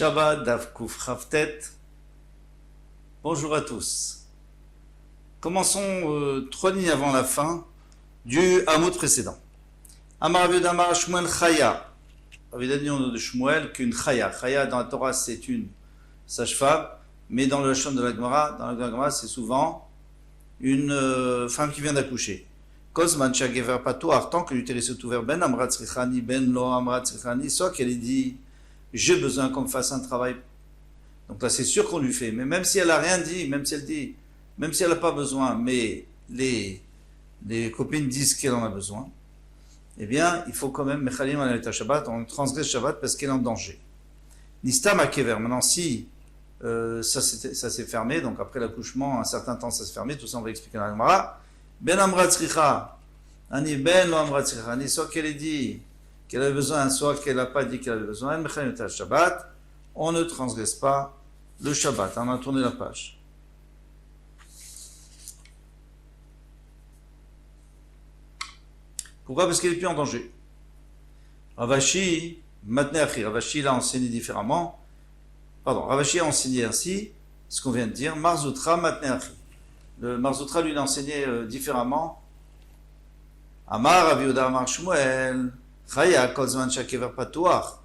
Shabbat Daf Kuf Chavtet. Bonjour à tous. Commençons 3 lignes avant la fin du hamoud précédent. Amar Rav Yehuda Amar Shmuel Chaya. Rav Yehuda dit au nom de Shmuel qu'une Chaya. Chaya dans la Torah c'est une sage-femme, mais dans le Lashon de la Gemara, c'est souvent une femme qui vient d'accoucher. Kozman Shagever Patoar, tant que l'utérus est ouvert, Ben Amrat Tzrichani, Ben Lo Amrat Tzrichani, soit qu'elle ait dit j'ai besoin qu'on me fasse un travail. Donc là c'est sûr qu'on lui fait, mais même si elle n'a rien dit, même si elle n'a pas besoin, mais les copines disent qu'elle en a besoin, eh bien il faut quand même Mechalim Alayta Shabbat, on transgresse Shabbat parce qu'elle est en danger. Nistam Akever, maintenant si ça s'est fermé, donc après l'accouchement, un certain temps ça s'est fermé, tout ça on va expliquer dans la Gemara. Ben Amrat Tzricha, Ani Ben Lo Amrat Tzricha, soit qu'elle ait dit qu'elle avait besoin, soit qu'elle n'a pas dit qu'elle avait besoin, Shabbat, on ne transgresse pas le Shabbat. On a tourné la page. Pourquoi? Parce qu'elle n'est plus en danger. Ravashi, Matneachi, Ravashi l'a enseigné différemment. Ravashi a enseigné ainsi, ce qu'on vient de dire, Marzoutra, Matneachi. Le Marzoutra lui l'a enseigné différemment. Amar, Rav Yehuda Amar Shmuel, Chaya Kozman Shakever Patoar.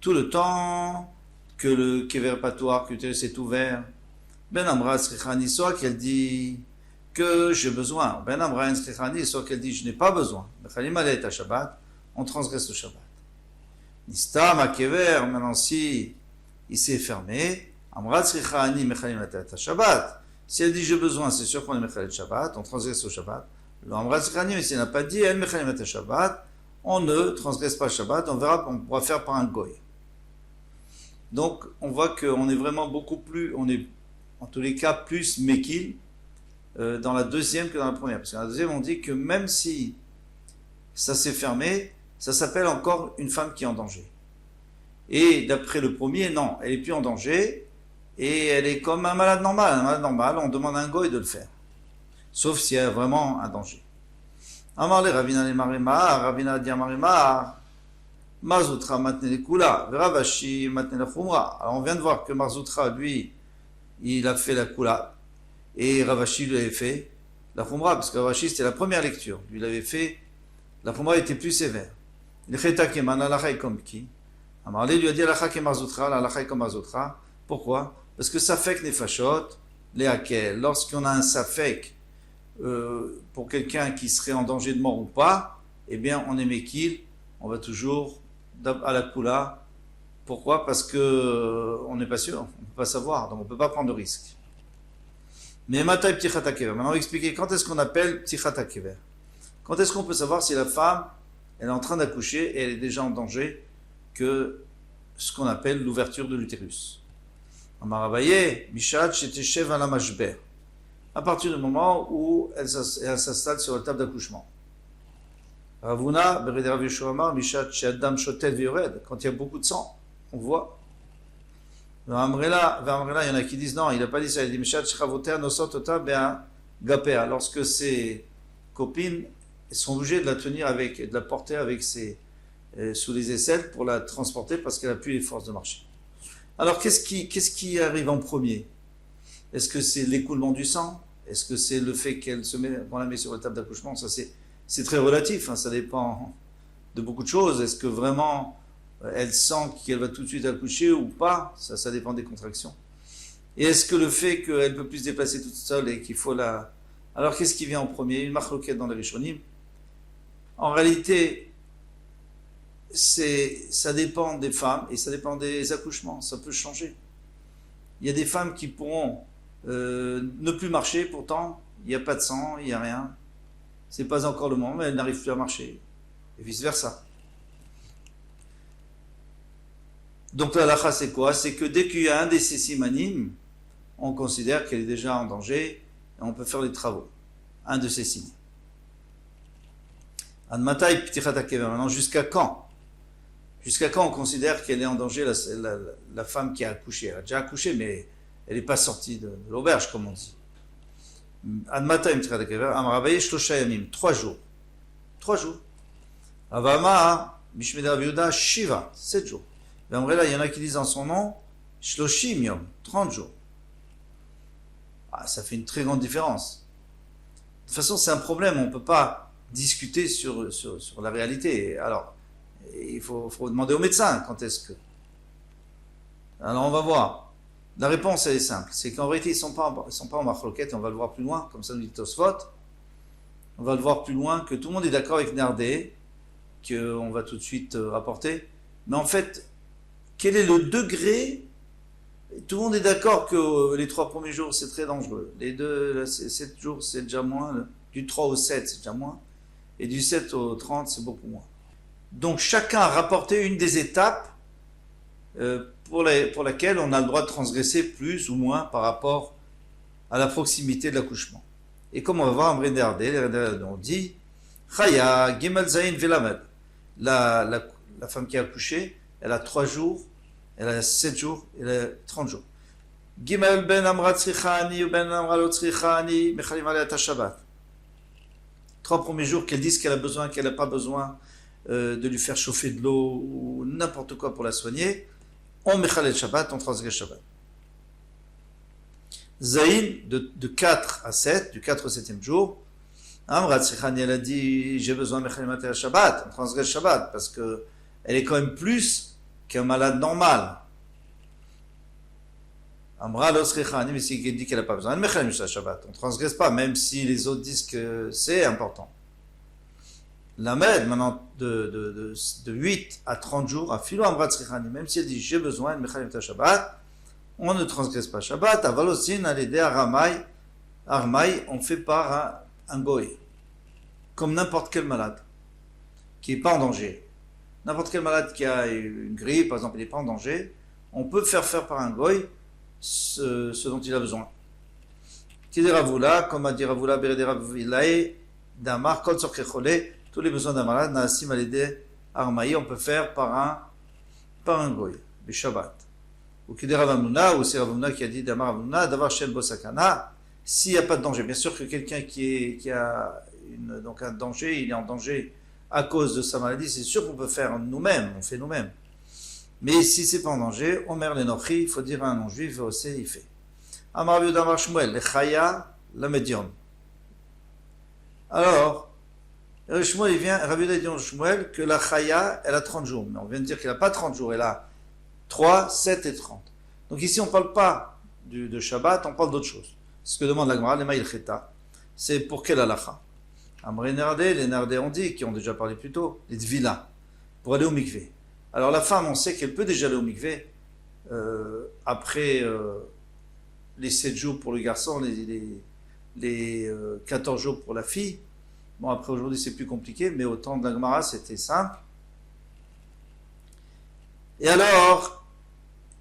Tout le temps que le Kever Patoar, que l'utérus est ouvert, Ben Amra Tzrichani, soit qu'elle dit que j'ai besoin, Ben Amra Tzrichani, soit qu'elle dit je n'ai pas besoin. Mechalim Alayta Shabbat, on transgresse le Shabbat. Nistam Akever, maintenant si il s'est fermé, Amra Tzrichani, Mechalim Alayta Shabbat. Si elle dit j'ai besoin, c'est sûr qu'on est Mechalim Shabbat, on transgresse le Shabbat. Le Amra Tzrichani, mais si elle n'a pas dit, elle Mechalim Alayta Shabbat, on ne transgresse pas Shabbat, on verra qu'on pourra faire par un goy. Donc, on voit qu'on est vraiment beaucoup plus, on est en tous les cas plus mekil dans la deuxième que dans la première. Parce que dans la deuxième, on dit que même si ça s'est fermé, ça s'appelle encore une femme qui est en danger. Et d'après le premier, non, elle est plus en danger et elle est comme un malade normal. Un malade normal, on demande à un goy de le faire. Sauf s'il y a vraiment un danger. Amarle Ravina le Marima, Ravina di Marima, Marzoutra matne le Kula, Ravashi matne la Khumra. Alors on vient de voir que Marzoutra, lui, il a fait la Kula, et Ravashi lui avait fait la Khumra, parce que Ravashi c'était la première lecture. Lui il avait fait, la Khumra était plus sévère. Le Cheta Keman, Alachai comme qui? Amarle lui a dit Alachai ke Marzoutra, Alachai comme Marzoutra. Pourquoi? Parce que Safek Nefashot, les Hakel, lorsqu'on a un Safek, pour quelqu'un qui serait en danger de mort ou pas, eh bien on est mekil, on va toujours à la kula. Pourquoi? Parce que on n'est pas sûr, on ne peut pas savoir, donc on ne peut pas prendre de risque. Mais matai ptichat hakever. Maintenant on va expliquer quand est-ce qu'on appelle ptichat hakever. Quand est-ce qu'on peut savoir si la femme elle est en train d'accoucher et elle est déjà en danger que ce qu'on appelle l'ouverture de l'utérus. Amaravaye mishat sheteshev ala mashber. À partir du moment où elle s'installe sur la table d'accouchement. Ravuna, Bered Rav Yeshua Amar, Mishat Shadam Shotel Viored, quand il y a beaucoup de sang, on voit. Amrela, il y en a qui disent non, il n'a pas dit ça, il dit Mishat Shchavoter Nosotota Bea Gapea, lorsque ses copines sont obligées de la tenir avec, de la porter avec sous les aisselles pour la transporter parce qu'elle n'a plus les forces de marcher. Alors qu'est-ce qui arrive en premier? Est-ce que c'est l'écoulement du sang? Est-ce que c'est le fait qu'on la met sur la table d'accouchement? Ça c'est très relatif, hein, ça dépend de beaucoup de choses. Est-ce que vraiment elle sent qu'elle va tout de suite accoucher ou pas? Ça dépend des contractions. Et est-ce que le fait qu'elle ne peut plus se déplacer toute seule et qu'il faut la... Alors qu'est-ce qui vient en premier? Une marloquette dans les Rishonim. En réalité, ça dépend des femmes et ça dépend des accouchements. Ça peut changer. Il y a des femmes qui pourront ne plus marcher, pourtant il n'y a pas de sang, il n'y a rien, c'est pas encore le moment, mais elles n'arrivent plus à marcher, et vice versa. Donc la halakha c'est quoi? C'est que dès qu'il y a un des ces simanim, on considère qu'elle est déjà en danger et on peut faire les travaux. Un de ces signes. Admatai ptichat hakever. Maintenant jusqu'à quand? Jusqu'à quand on considère qu'elle est en danger, la femme qui a accouché? Elle a déjà accouché, mais elle n'est pas sortie de l'auberge, comme on dit. Admataim ptichat hakever, amravaye shlosha yamim, 3 jours. 3 jours. Avama, Mishmeda Rav Yehuda, Shiva, 7 jours. Il y en a qui disent en son nom Shloshim yom, 30 jours. Ah, ça fait une très grande différence. De toute façon, c'est un problème, on ne peut pas discuter sur la réalité. Alors, il faut demander au médecin quand est-ce que. Alors, on va voir. La réponse, elle est simple. C'est qu'en réalité, ils ne sont pas en machloket, et on va le voir plus loin, comme ça nous dit Tosfot. On va le voir plus loin, que tout le monde est d'accord avec Nardé, qu'on va tout de suite rapporter. Mais en fait, quel est le degré? Tout le monde est d'accord que les 3 premiers jours, c'est très dangereux. Les 7 jours, c'est déjà moins. Du 3 au 7, c'est déjà moins. Et du 7 au 30, c'est beaucoup moins. Donc, chacun a rapporté une des étapes pour laquelle on a le droit de transgresser plus ou moins par rapport à la proximité de l'accouchement. Et comme on va voir, on dit Chaya, Gimel Zayin Velamed. La femme qui a accouché, elle a 3 jours, elle a 7 jours, elle a 30 jours. Gimel ben amra tzrichani ou ben amra lo tzrichani, mechalim alea ta Shabbat. 3 premiers jours qu'elle dise qu'elle a besoin, qu'elle n'a pas besoin de lui faire chauffer de l'eau ou n'importe quoi pour la soigner, on mechal Shabbat, on transgresse Shabbat. Zayin, de 4 à 7, du 4 au 7e jour, Amra tzrichani, elle a dit j'ai besoin de mechalim alea Shabbat, on transgresse Shabbat, parce que elle est quand même plus qu'un malade normal. Amra lo tzrichani, mais si elle dit qu'elle n'a pas besoin de mechalim Shabbat, on ne transgresse pas, même si les autres disent que c'est important. La mère, maintenant, de 8 à 30 jours, à filo Amra tzrichani, même si elle dit j'ai besoin de mechalim Shabbat, on ne transgresse pas Shabbat. Avalosin, à l'aider à Armaï, on fait par un goy, comme n'importe quel malade, qui n'est pas en danger. N'importe quel malade qui a une grippe, par exemple, il n'est pas en danger, on peut faire par un goy ce dont il a besoin. Tidé Ravula, comme a dit Ravula, Berede Ravilae, Damar, Kol Sorke Chole, tous les besoins d'un malade, Naasim Alede Armaï, on peut faire par un goy, le Shabbat. Ou Tidé Ravamuna, ou c'est Ravamuna qui a dit Damar Ravamuna, Davar Shen Bosakana, s'il n'y a pas de danger. Bien sûr que quelqu'un qui a donc un danger, il est en danger à cause de sa maladie, c'est sûr qu'on peut faire nous-mêmes, on fait nous-mêmes. Mais si c'est pas en danger, Omer le Nochi, il faut dire à un non-juif, aussi il fait. Amar Rabbi Yehuda Amar Shmuel, le Chaya, la médium. Alors, Shmuel, il vient, Rabbi Yehuda dit Shmuel que la Chaya, elle a 30 jours. Mais on vient de dire qu'elle n'a pas 30 jours, elle a 3, 7 et 30. Donc ici, on ne parle pas de Shabbat, on parle d'autre chose. Ce que demande la Gemara, les Maïl Cheta, c'est pour quelle halakha? Amré Nardé, les Nardés ont dit, qui ont déjà parlé plus tôt, les Tvila, pour aller au mikvé. Alors la femme, on sait qu'elle peut déjà aller au mikvé après les 7 jours pour le garçon, les 14 jours pour la fille. Bon, après aujourd'hui c'est plus compliqué, mais au temps de la Gemara c'était simple. Et alors,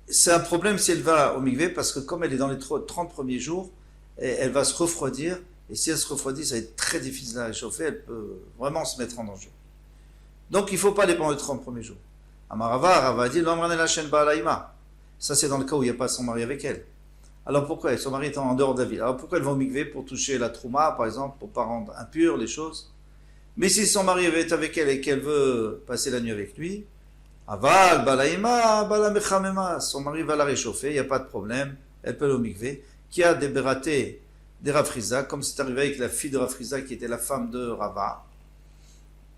c'est un problème si elle va au mikvé, parce que comme elle est dans les 30 premiers jours, elle va se refroidir. Et si elle se refroidit, ça va être très difficile à réchauffer, elle peut vraiment se mettre en danger. Donc il ne faut pas aller pendant les 30 premiers jours. Amarava, Rava dit, la chaîne Baalaïma. Ça c'est dans le cas où il n'y a pas son mari avec elle. Alors pourquoi? Son mari est en dehors de la ville. Alors pourquoi elle va au mikvé? Pour toucher la trouma, par exemple, pour ne pas rendre impure les choses. Mais si son mari est avec elle et qu'elle veut passer la nuit avec lui, Aval, Baalaïma, Baalamechamema, son mari va la réchauffer, il n'y a pas de problème, elle peut aller au mikvé. Qui a des bératés des Rav Friza, comme c'est arrivé avec la fille de Rav Friza qui était la femme de Rava.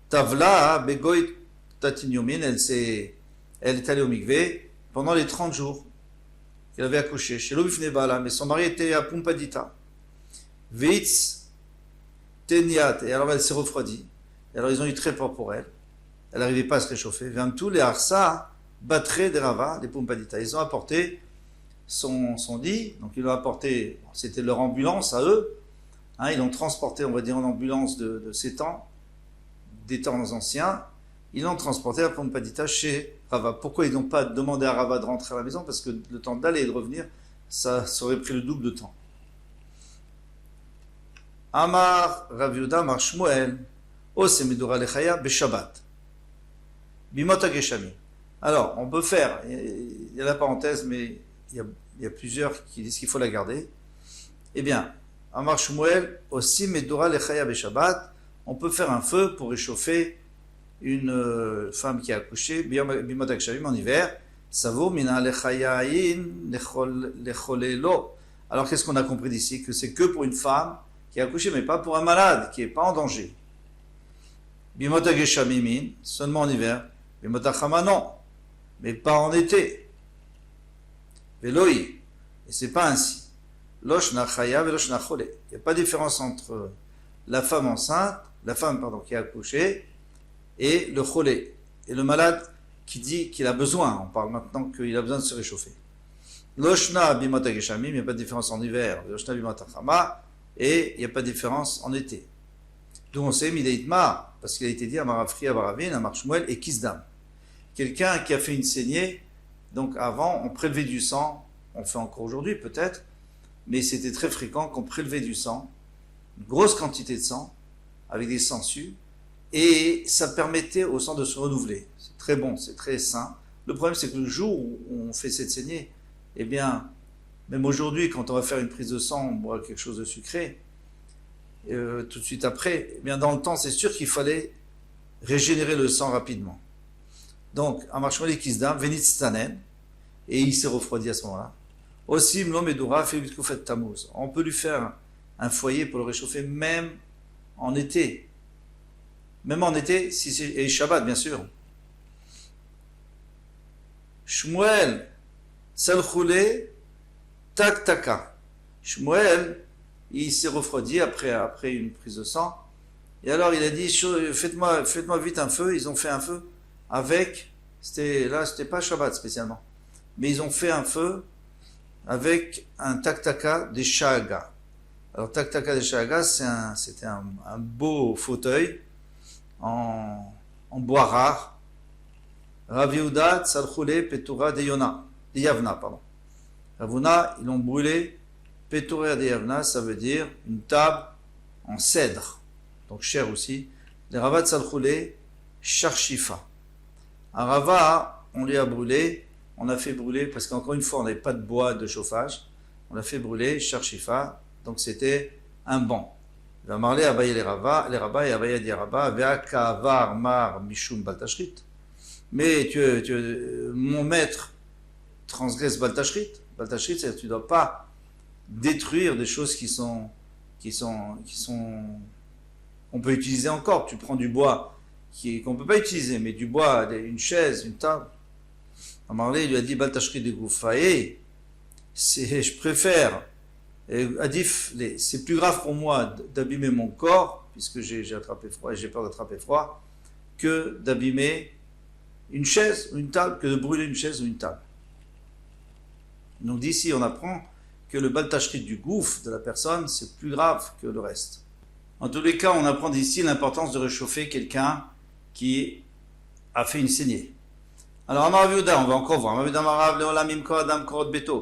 Tavla, Begoy Tatinyomin, elle est allée au mikvé pendant les 30 jours qu'elle avait accouché. Chez l'Obifne Bala, mais son mari était à Pumpadita. Vitz Teniat, et alors elle s'est refroidie. Et alors ils ont eu très peur pour elle. Elle n'arrivait pas à se réchauffer. Tous les Arsa, battraient des Rava, des Pumpadita. Ils ont apporté son lit, donc ils l'ont apporté, c'était leur ambulance à eux, hein, ils l'ont transporté, on va dire, en ambulance de ces temps, des temps anciens, ils l'ont transporté à Pumpadita chez Rava. Pourquoi ils n'ont pas demandé à Rava de rentrer à la maison? Parce que le temps d'aller et de revenir, ça aurait pris le double de temps. Amar Rav Yehuda Amar Shmuel, Ose Midura Lechaya Beshabbat, Bimota Geshami. Alors, on peut faire, il y a la parenthèse, mais il y a plusieurs qui disent qu'il faut la garder. Eh bien, Amar Shmuel, aussi Medora Lechaya Beshabbat, on peut faire un feu pour réchauffer une femme qui a accouché, Bimot Akshavim en hiver, Savo mina lechayayin lecholelo. Alors qu'est-ce qu'on a compris d'ici? Que c'est que pour une femme qui a accouché, mais pas pour un malade, qui n'est pas en danger. Bimota geshamimin, seulement en hiver. Bimota chama, non, mais pas en été. Veloi, et c'est pas ainsi. Losh na chaya velosh na chole. Il n'y a pas de différence entre la femme enceinte, qui a accouché, et le cholé, et le malade qui dit qu'il a besoin. On parle maintenant qu'il a besoin de se réchauffer. Loshna bimota geshamim, il n'y a pas de différence en hiver. Loshna bimota chama, et il n'y a pas de différence en été. D'où on sait Mideitma, parce qu'il a été dit à Marafri, à Baravin, à Marshmuel et Kisdam. Quelqu'un qui a fait une saignée, donc avant, on prélevait du sang, on fait encore aujourd'hui peut-être, mais c'était très fréquent qu'on prélevait du sang, une grosse quantité de sang, avec des sangsues, et ça permettait au sang de se renouveler. C'est très bon, c'est très sain. Le problème, c'est que le jour où on fait cette saignée, eh bien, même aujourd'hui, quand on va faire une prise de sang, on boit quelque chose de sucré, tout de suite après, eh bien, dans le temps, c'est sûr qu'il fallait régénérer le sang rapidement. Donc, à Marshmallow Kisdam, Venitzanen, et il s'est refroidi à ce moment-là. Aussi, Mlomedura, Fébitkoufet Tammuz. On peut lui faire un foyer pour le réchauffer, même en été. Même en été, si c'est, et Shabbat, bien sûr. Shmuel, Salchoulé, Tak Taka. Shmuel, il s'est refroidi après une prise de sang. Et alors il a dit, faites-moi vite un feu. Ils ont fait un feu avec, c'était pas Shabbat spécialement, mais ils ont fait un feu avec un taktaka des shaga. Alors taktaka des shaga, c'était un beau fauteuil en bois rare. Rav Yehuda Tzalchoulé Petura de Yavna, pardon. Ravuna, ils l'ont brûlé. Petura de Yavna, ça veut dire une table en cèdre, donc cher aussi. Les Ravat Tzalchoulé Sharshifa. Un Rava, on lui a brûlé, on a fait brûler, parce qu'encore une fois, on n'avait pas de bois de chauffage, on l'a fait brûler, Sharshifa, donc c'était un banc. Il va marler Abaye les Rabas, et Abaye dit Rabba, Vea Kavar Mar Mishum Baltashrit. Mais mon maître transgresse Baltashrit. Baltashrit, c'est-à-dire que tu ne dois pas détruire des choses qu'on peut utiliser encore. Tu prends du bois qu'on ne peut pas utiliser, mais du bois, une chaise, une table. Amarlé lui a dit Baltashrit de Goufaye, je préfère, Adif, c'est plus grave pour moi d'abîmer mon corps, puisque j'ai attrapé froid et j'ai peur d'attraper froid, que d'abîmer une chaise ou une table, que de brûler une chaise ou une table. Donc d'ici, on apprend que le Baltashrit du gouffre de la personne, c'est plus grave que le reste. En tous les cas, on apprend d'ici l'importance de réchauffer quelqu'un qui a fait une saignée. Alors, Amar Yehuda, on va encore voir.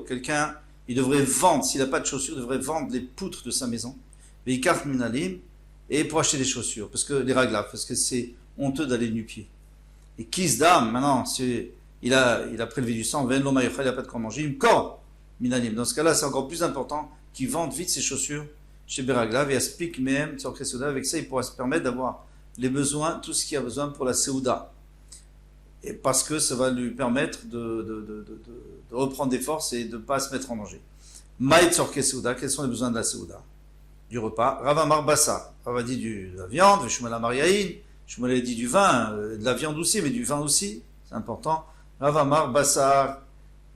Quelqu'un, il devrait vendre, s'il n'a pas de chaussures, il devrait vendre les poutres de sa maison. Et pour acheter des chaussures, parce que les raglaves, parce que c'est honteux d'aller nu-pied. Et Kisdam, maintenant, il a prélevé du sang, il n'a pas de quoi manger, dans ce cas-là, c'est encore plus important qu'il vende vite ses chaussures chez Beraglav et à Spik même, avec ça, il pourra se permettre d'avoir les besoins, tout ce qu'il a besoin pour la Seouda. Et parce que ça va lui permettre de reprendre des forces et de ne pas se mettre en danger. Maït Sorke Seouda, quels sont les besoins de la Seouda? Du repas. Ravamar Bassa, Rav a dit de la viande, Shmuel Amar Yahin, Shmuel a dit du vin, de la viande aussi, mais du vin aussi, c'est important. Ravamar Bassa,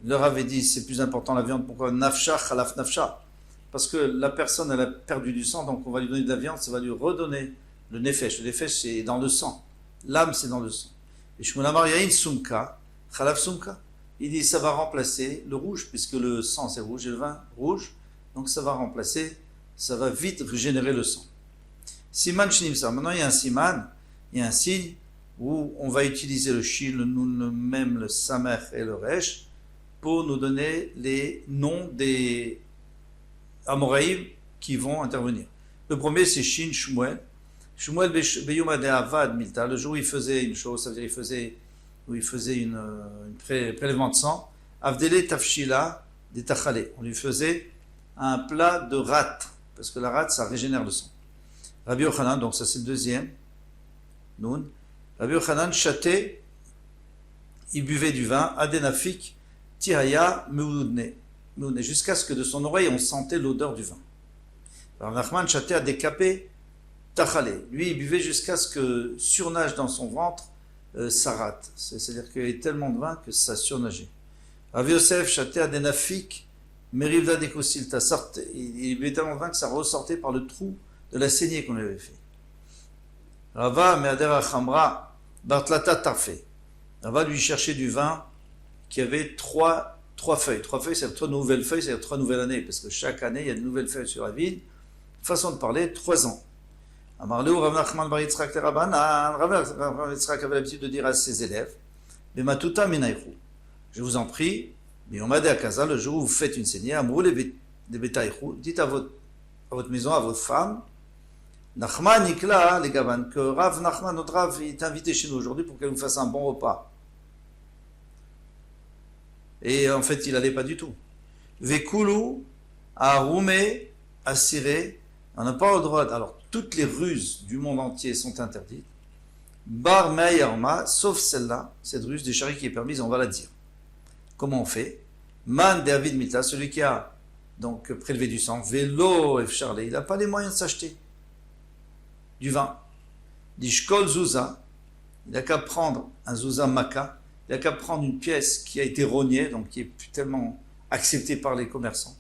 leur avait dit, c'est plus important la viande, pourquoi? Nafsha, Khalaf Nafsha. Parce que la personne, elle a perdu du sang, donc on va lui donner de la viande, ça va lui redonner le nefesh. Le nefesh, c'est dans le sang. L'âme, c'est dans le sang. Et Shmuel Amar Yahin Sumka, Khalaf Sumka. Il dit, ça va remplacer le rouge, puisque le sang, c'est rouge, et le vin, rouge. Donc ça va remplacer, ça va vite régénérer le sang. Siman Shinimsa. Maintenant, il y a un siman, il y a un signe, où on va utiliser le shin, le nun, le mem, le samer et le resh, pour nous donner les noms des Amoraïm qui vont intervenir. Le premier, c'est Shin Shmuel. Shmuel Beyuma de Avad Milta. Le jour où il faisait une chose, ça veut dire il faisait une prélèvement de sang. Avdele Tafshila de Tachale. On lui faisait un plat de rate, parce que la rate, ça régénère le sang. Rabbi Yochanan, donc ça c'est le deuxième. Noun. Rabbi Yochanan Chaté, il buvait du vin, Adenafik, Tihaya, Meoudne, jusqu'à ce que de son oreille on sentait l'odeur du vin. Rav Nachman Chaté a décapé, Tachale. Lui, il buvait jusqu'à ce que surnage dans son ventre, ça rate. C'est-à-dire qu'il y avait tellement de vin que ça surnageait. Rav Yosef Chaté a Denafik, Merivda Dekosilta, il buvait tellement de vin que ça ressortait par le trou de la saignée qu'on lui avait fait. Rava Meader Chamra, Bartlata Tarfé. Rava lui cherchait du vin qui avait trois feuilles. 3 feuilles, c'est 3 nouvelles feuilles, c'est 3 nouvelles années, parce que chaque année, il y a de nouvelles feuilles sur la vigne. Façon de parler, 3 ans. Amarleu, Rav Nachman bar Yitzhak Terabanan, Rav Yitzhak avait l'habitude de dire à ses élèves, Bematuta Minaïchou, je vous en prie, mais on m'a dit à Kaza, le jour où vous faites une saignée, Amrou les Betaïchou, dites à votre maison, à votre femme, Nachman Nikla, les Gavan, que Rav Nachman, notre Rav, est invité chez nous aujourd'hui pour qu'elle nous fasse un bon repas. Et en fait, il n'allait pas du tout. Vekulu, Aroumé, Assiré, on n'a pas le droit. Alors, toutes les ruses du monde entier sont interdites. Bar Me'ayarma, sauf celle-là, cette ruse des chariots qui est permise, on va la dire. Comment on fait? Man David Mita, celui qui a donc prélevé du sang, Vélo Efcharle, il n'a pas les moyens de s'acheter du vin. Dishkol Zouza, il n'a qu'à prendre un Zouza Maka, il n'a qu'à prendre une pièce qui a été rognée, donc qui est plus tellement acceptée par les commerçants.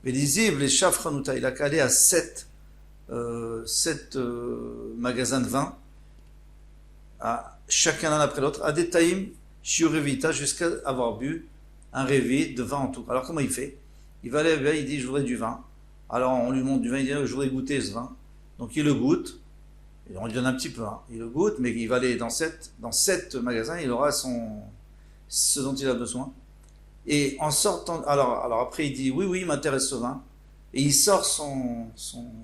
Mais les Shafranouta, il a qu'à aller à 7 magasins de vin, à chacun l'un après l'autre, à des taïm, shiurevita, jusqu'à avoir bu un révi de vin en tout. Alors comment il fait? Il va aller, il dit je voudrais du vin. Alors on lui montre du vin, il dit je voudrais goûter ce vin. Donc il le goûte, et on lui donne un petit peu, hein. Il le goûte, mais il va aller dans 7 magasins, il aura ce dont il a besoin. Et en sortant, alors après il dit oui, il m'intéresse ce vin, et il sort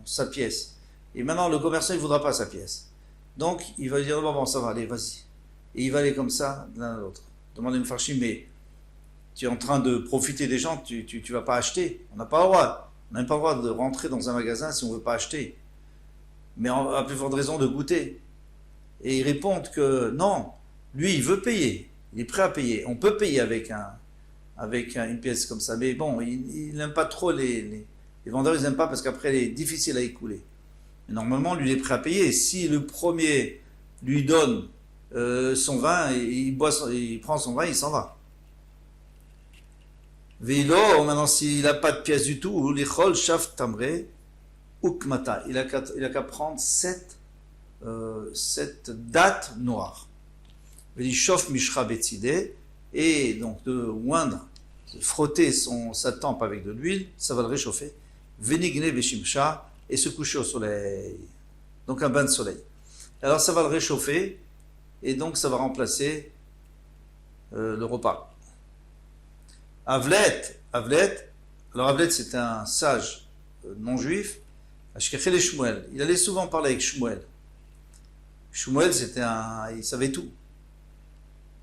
sa pièce. Et maintenant le commerçant il voudra pas sa pièce. Donc il va lui dire bon ça va, allez vas-y. Et il va aller comme ça l'un à l'autre. Demander une farchim, mais tu es en train de profiter des gens, tu vas pas acheter. On n'a pas le droit. On n'a même pas le droit de rentrer dans un magasin si on veut pas acheter. Mais à plus forte raison de goûter. Et ils répondent que non, lui il veut payer, il est prêt à payer. On peut payer avec une pièce comme ça, mais bon, il n'aime pas trop les vendeurs, ils n'aiment pas parce qu'après elle est difficile à écouler. Mais normalement, lui il est prêt à payer. Si le premier lui donne son vin, il prend son vin, il s'en va. Vélo, maintenant s'il n'a pas de pièce du tout, l'ichol shaf tamré ukmata, il a qu'à prendre 7 dates noires. Vélishof mishra betzide, et donc de oindre, de frotter sa tempe avec de l'huile, ça va le réchauffer. Vénigne veshimcha, et se coucher au soleil. Donc un bain de soleil. Alors ça va le réchauffer, et donc ça va remplacer le repas. Avlet, alors Avlet c'était un sage non-juif, Ashkechel Shmuel, il allait souvent parler avec Shmuel. Shmuel il savait tout.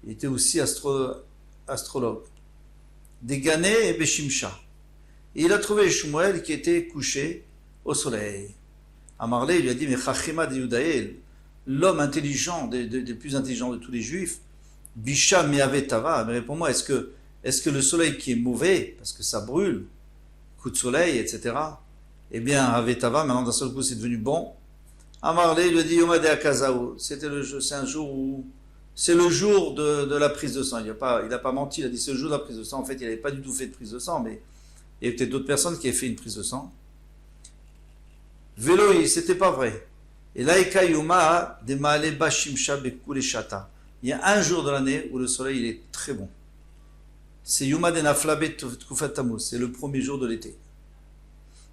Il était aussi astrologue. Dégané et Beshimcha. Et il a trouvé Shmuel qui était couché au soleil. Amarlé, il lui a dit, mais Chachima de Yudaël, l'homme intelligent, des plus intelligents de tous les juifs, Bisha Meavetava, mais réponds-moi, est-ce que le soleil qui est mauvais, parce que ça brûle, coup de soleil, etc., eh bien, Avetava, maintenant d'un seul coup, c'est devenu bon. Amarlé, il lui a dit, Yomade Akazaou, c'est le jour de la prise de sang. Il n'a pas menti, il a dit, c'est le jour de la prise de sang. En fait, il n'avait pas du tout fait de prise de sang, mais il y avait peut-être d'autres personnes qui avaient fait une prise de sang. Vélo, c'était pas vrai. Et là, Yuma, de Maale Bashimsha Bekule Shata. Il y a un jour de l'année où le soleil il est très bon. C'est Yuma de Naflabe Tkufat Tammuz, c'est le premier jour de l'été.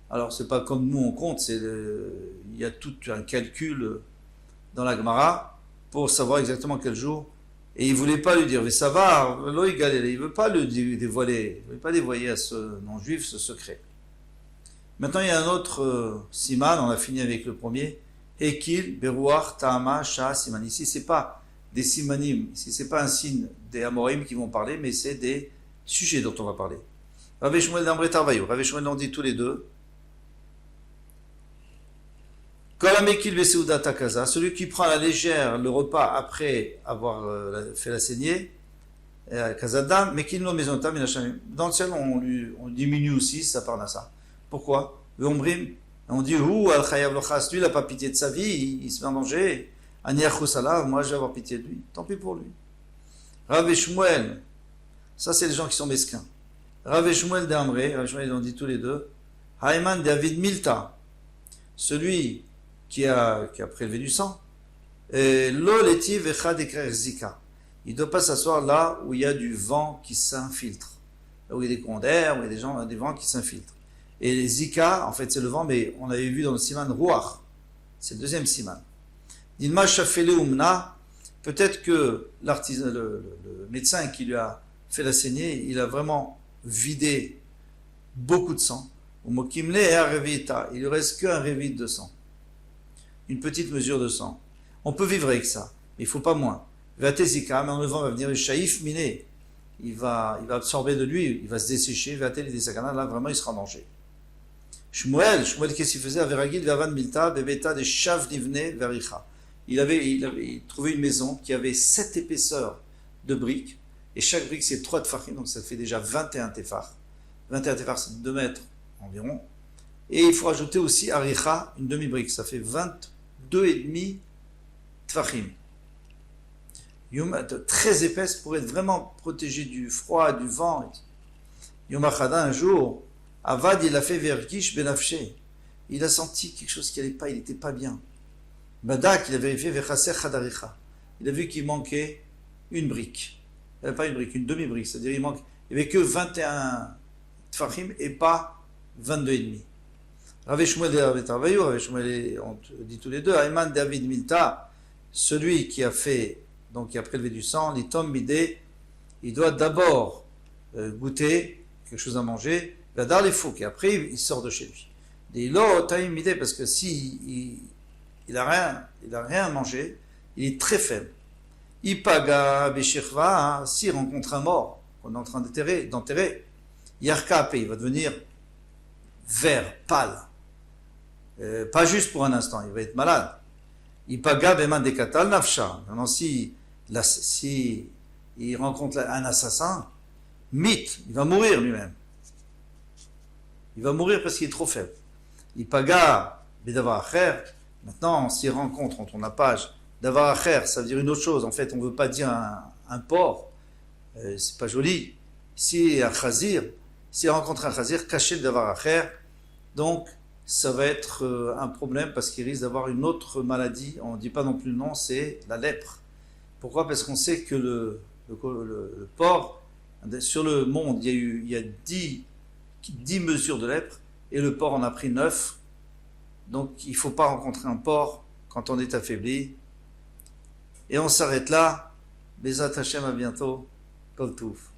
Alors, c'est pas comme nous on compte, il y a tout un calcul dans la Gemara pour savoir exactement quel jour. Et il voulait pas lui dire, mais ça va, il veut pas le dévoiler, il veut pas dévoiler à ce non-juif ce secret. Maintenant, il y a un autre siman, on a fini avec le premier. Hekil, Berouar, Ta'ama, Shah, Siman. Ici, c'est pas des simanim, ici, c'est pas un signe des Amorim qui vont parler, mais c'est des sujets dont on va parler. Rav Shmuel d'Ambre Tarvayo, Rav Shmuel l'ont dit tous les deux. Kolamekil Veseuda Takaza, celui qui prend à la légère le repas après avoir fait la saignée, Kazadam, mais qu'il nous maison dans le ciel, on diminue aussi sa parnassa. Pourquoi? On dit, al chayav lo chas, lui, il n'a pas pitié de sa vie, il se met en danger. Aniachou salav, moi, je vais avoir pitié de lui. Tant pis pour lui. Rav et Shmuel, ça, c'est les gens qui sont mesquins. Rav et Shmuel d'Amré, Rav et Shmuel, ils ont dit tous les deux. Haïman David Milta, celui qui a prélevé du sang. Lo leti vecha dekrer zika. Il ne doit pas s'asseoir là où il y a du vent qui s'infiltre. Là où il y a des courants d'air, où il y a des vents qui s'infiltrent. Et les zika, en fait, c'est le vent, mais on avait vu dans le siman Ruach. C'est le deuxième siman. Dilma shafele umna, peut-être que le médecin qui lui a fait la saignée, il a vraiment vidé beaucoup de sang. Il ne lui reste qu'un révite de sang. Une petite mesure de sang. On peut vivre avec ça, mais il ne faut pas moins. Vatezika, mais en le vent va venir le shaïf miné. Il va absorber de lui, il va se dessécher. Vatel des sakana, là vraiment il sera en danger. Shmuel, qu'est-ce qu'il faisait? Averagil, Vavan Milta, Bebeta, des Shav Nivne, Vericha. Il avait trouvé une maison qui avait 7 épaisseurs de briques, et chaque brique c'est 3 tefachim, donc ça fait déjà 21 tefach. 21 tefach, c'est 2 mètres environ. Et il faut rajouter aussi Aricha, une demi-brique, ça fait 22,5 tefachim. Très épaisse pour être vraiment protégé du froid, du vent. Yom Achada, un jour, Avad, il a fait vergish benafshe. Il a senti quelque chose qui n'allait pas, il n'était pas bien. Badak, il a vérifié vechaser chadaricha. Il a vu qu'il manquait une brique. Pas une brique, une demi-brique. C'est-à-dire, il n'y avait que 21 tfachim et pas 22,5. Rav Shmuel et Rav Tarvayu, Rav Shmuel, on dit tous les deux, Ayman David Milta, celui qui a fait, donc qui a prélevé du sang, l'itom midé, il doit d'abord goûter quelque chose à manger, Vadar les fouques, et après il sort de chez lui. Il a midé, parce que si il a rien mangé, il est très faible. Ipaga beshirva, s'il rencontre un mort qu'on est en train d'enterrer, Yarka, il va devenir vert, pâle. Pas juste pour un instant, il va être malade. Ipaga beman dekatal nafsha. Maintenant, si il rencontre un assassin, mythe, il va mourir lui-même. Il va mourir parce qu'il est trop faible. Ipaga bedavar acher. Maintenant, s'il rencontre, on tourne la page, davar acher, ça veut dire une autre chose. En fait, on ne veut pas dire un porc. C'est pas joli. Si un chazir, s'il rencontre un chazir, caché le davar acher, donc ça va être un problème parce qu'il risque d'avoir une autre maladie. On ne dit pas non plus le nom, c'est la lèpre. Pourquoi? Parce qu'on sait que le porc, sur le monde, il y a 10 mesures de lèpre et le porc en a pris 9. Donc il ne faut pas rencontrer un porc quand on est affaibli. Et on s'arrête là. Bezat Hashem, à bientôt. Kol Touf.